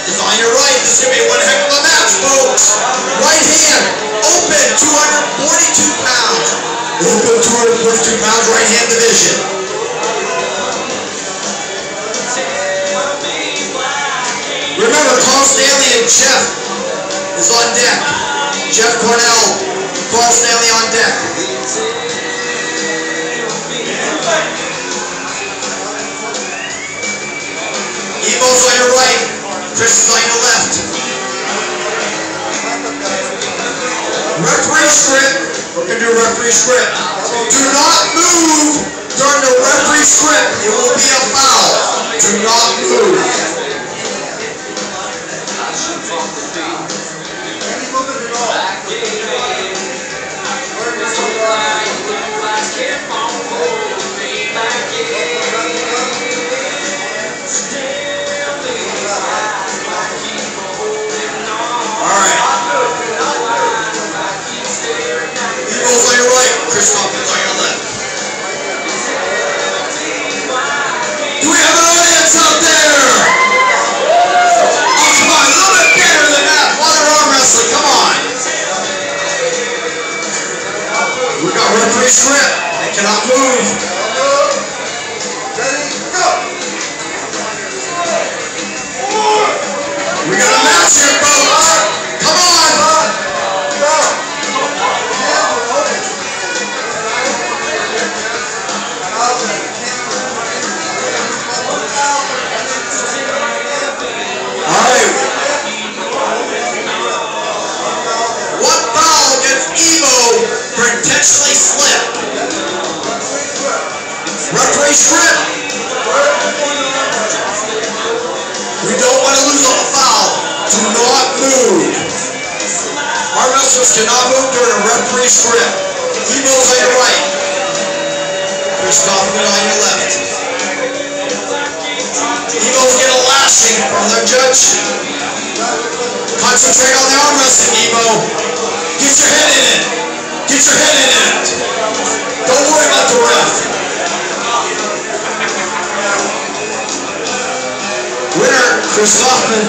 is on your right. This is going to be one heck of a match, folks. Right hand, open, 242 pounds. Open, 242 pounds, right hand division. Remember, Carl Stanley and Jeff is on deck. Jeff Cornell, Carl Stanley on deck. Evo's on your right, Chris is on your left. Referee script, we're going to do referee script. Do not move during the referee script, it will be a foul. Do not move. Chris Hopkins on your left. Do we have an audience out there? Oh, come on, a little bit better than that. While they're arm wrestling, come on. We got referee script. They cannot move. Ready, go. We got a match here, folks. Come on. Intentionally slip. Referee script. We don't want to lose on a foul. Do not move. Arm wrestlers cannot move during a referee script. Evo's on your right. Chris Kaufman on your left. Evo's get a lashing from their judge. Concentrate on the arm wrestling, Evo. Get your head in it. Get your head in it. Don't worry about the ref. Winner, Chris Kaufman.